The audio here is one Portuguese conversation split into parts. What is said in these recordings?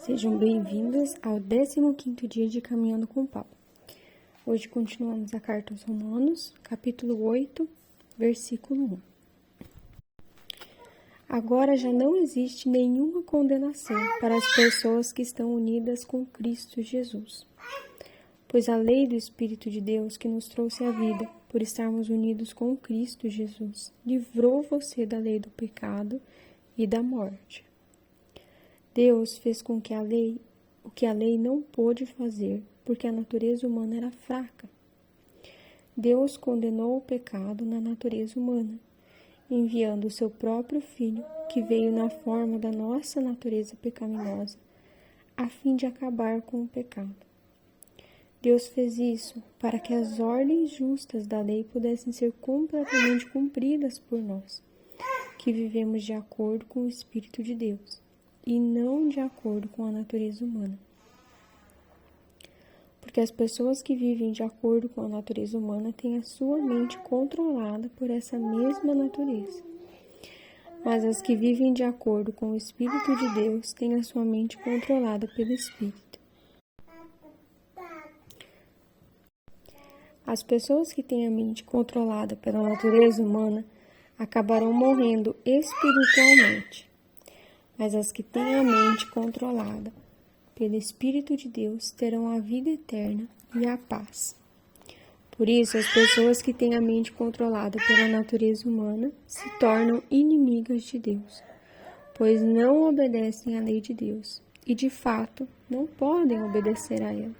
Sejam bem-vindos ao 15º dia de Caminhando com Paulo. Hoje continuamos a carta aos Romanos, capítulo 8, versículo 1. Agora já não existe nenhuma condenação para as pessoas que estão unidas com Cristo Jesus, pois a lei do Espírito de Deus que nos trouxe a vida, por estarmos unidos com Cristo Jesus, livrou você da lei do pecado e da morte. Deus fez com que o que a lei não pôde fazer, porque a natureza humana era fraca. Deus condenou o pecado na natureza humana, enviando o seu próprio Filho, que veio na forma da nossa natureza pecaminosa, a fim de acabar com o pecado. Deus fez isso para que as ordens justas da lei pudessem ser completamente cumpridas por nós, que vivemos de acordo com o Espírito de Deus, e não de acordo com a natureza humana. Porque as pessoas que vivem de acordo com a natureza humana têm a sua mente controlada por essa mesma natureza. Mas as que vivem de acordo com o Espírito de Deus têm a sua mente controlada pelo Espírito. As pessoas que têm a mente controlada pela natureza humana acabarão morrendo espiritualmente. Mas as que têm a mente controlada pelo Espírito de Deus terão a vida eterna e a paz. Por isso, as pessoas que têm a mente controlada pela natureza humana se tornam inimigas de Deus, pois não obedecem à lei de Deus e, de fato, não podem obedecer a ela.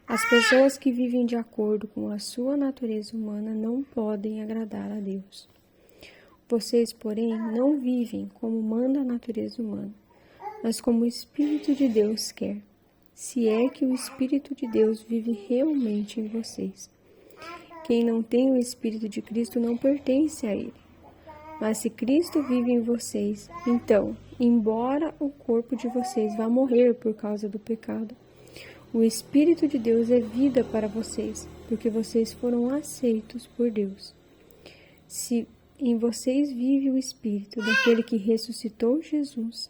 As pessoas que vivem de acordo com a sua natureza humana não podem agradar a Deus. Vocês, porém, não vivem como manda a natureza humana, mas como o Espírito de Deus quer, se é que o Espírito de Deus vive realmente em vocês. Quem não tem o Espírito de Cristo não pertence a ele. Mas se Cristo vive em vocês, então, embora o corpo de vocês vá morrer por causa do pecado, o Espírito de Deus é vida para vocês, porque vocês foram aceitos por Deus. Se em vocês vive o Espírito daquele que ressuscitou Jesus,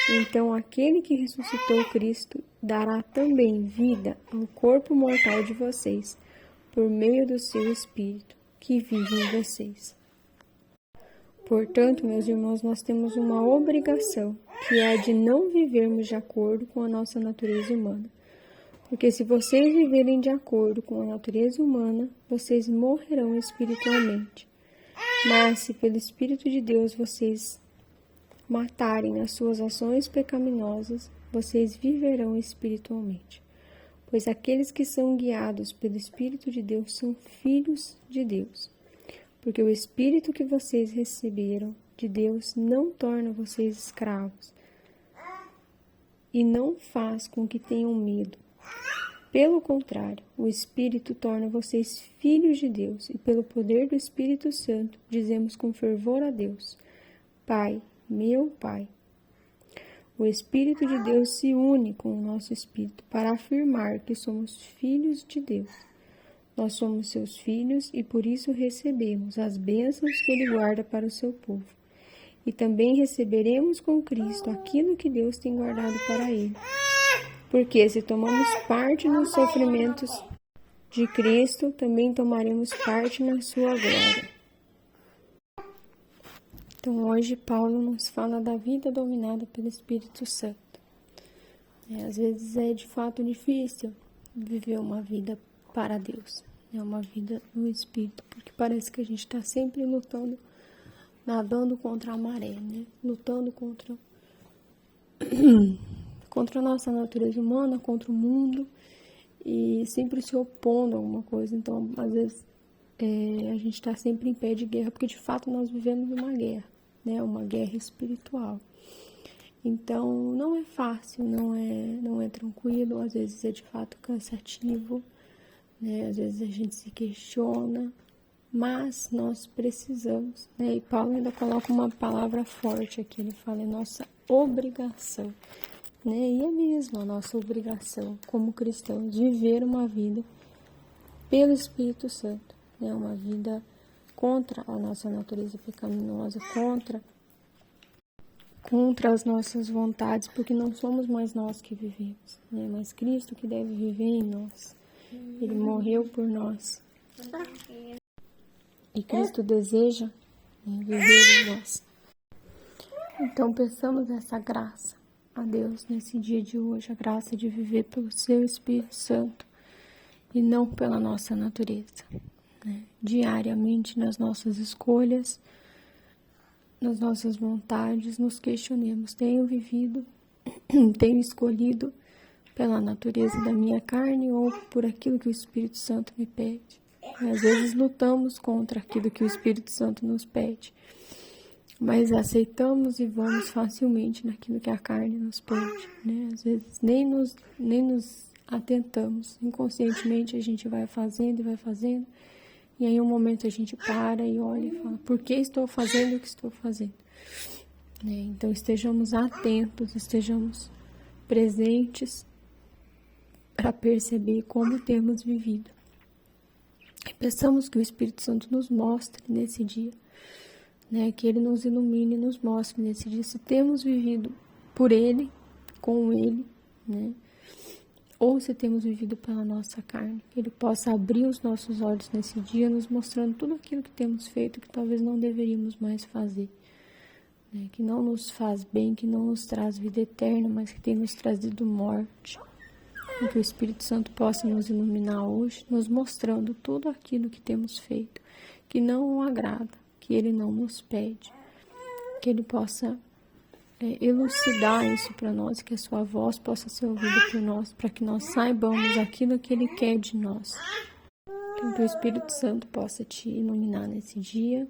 então aquele que ressuscitou Cristo dará também vida ao corpo mortal de vocês, por meio do seu Espírito, que vive em vocês. Portanto, meus irmãos, nós temos uma obrigação, que é a de não vivermos de acordo com a nossa natureza humana. Porque se vocês viverem de acordo com a natureza humana, vocês morrerão espiritualmente. Mas se pelo Espírito de Deus vocês matarem as suas ações pecaminosas, vocês viverão espiritualmente. Pois aqueles que são guiados pelo Espírito de Deus são filhos de Deus. Porque o Espírito que vocês receberam de Deus não torna vocês escravos e não faz com que tenham medo. Pelo contrário, o Espírito torna vocês filhos de Deus, e pelo poder do Espírito Santo, dizemos com fervor a Deus: Pai, meu Pai. O Espírito de Deus se une com o nosso Espírito para afirmar que somos filhos de Deus. Nós somos seus filhos e por isso recebemos as bênçãos que Ele guarda para o seu povo. E também receberemos com Cristo aquilo que Deus tem guardado para Ele. Porque se tomamos parte nos sofrimentos de Cristo, também tomaremos parte na sua glória. Então hoje Paulo nos fala da vida dominada pelo Espírito Santo. Às vezes é de fato difícil viver uma vida para Deus, uma vida no Espírito, porque parece que a gente está sempre lutando, nadando contra a maré, lutando contra a nossa natureza humana, contra o mundo, e sempre se opondo a alguma coisa. Então, às vezes, a gente está sempre em pé de guerra, porque de fato nós vivemos uma guerra, uma guerra espiritual. Então, não é fácil, não é tranquilo, às vezes é de fato cansativo, às vezes a gente se questiona, mas nós precisamos, e Paulo ainda coloca uma palavra forte aqui, ele fala, é nossa obrigação. E é mesmo a nossa obrigação como cristãos viver uma vida pelo Espírito Santo, uma vida contra a nossa natureza pecaminosa, contra contra as nossas vontades, porque não somos mais nós que vivemos, né? Mas Cristo que deve viver em nós. Ele morreu por nós. E Cristo deseja, né, viver em nós. Então peçamos essa graça a Deus nesse dia de hoje, a graça de viver pelo seu Espírito Santo e não pela nossa natureza, né? Diariamente nas nossas escolhas, nas nossas vontades, nos questionemos: tenho vivido, tenho escolhido pela natureza da minha carne ou por aquilo que o Espírito Santo me pede? E às vezes lutamos contra aquilo que o Espírito Santo nos pede, mas aceitamos e vamos facilmente naquilo que a carne nos pede, né? Às vezes nem nos atentamos, inconscientemente a gente vai fazendo e vai fazendo, e aí um momento a gente para e olha e fala: por que estou fazendo o que estou fazendo? Né? Então estejamos atentos, estejamos presentes para perceber como temos vivido. E peçamos que o Espírito Santo nos mostre nesse dia, né? Que Ele nos ilumine e nos mostre nesse dia se temos vivido por Ele, com Ele, né? Ou se temos vivido pela nossa carne. Que Ele possa abrir os nossos olhos nesse dia, nos mostrando tudo aquilo que temos feito que talvez não deveríamos mais fazer, né? Que não nos faz bem, que não nos traz vida eterna, mas que tem nos trazido morte. E que o Espírito Santo possa nos iluminar hoje, nos mostrando tudo aquilo que temos feito, que não o agrada, que Ele não nos pede. Que Ele possa elucidar isso para nós, que a sua voz possa ser ouvida por nós, para que nós saibamos aquilo que Ele quer de nós. Então, que o Espírito Santo possa te iluminar nesse dia.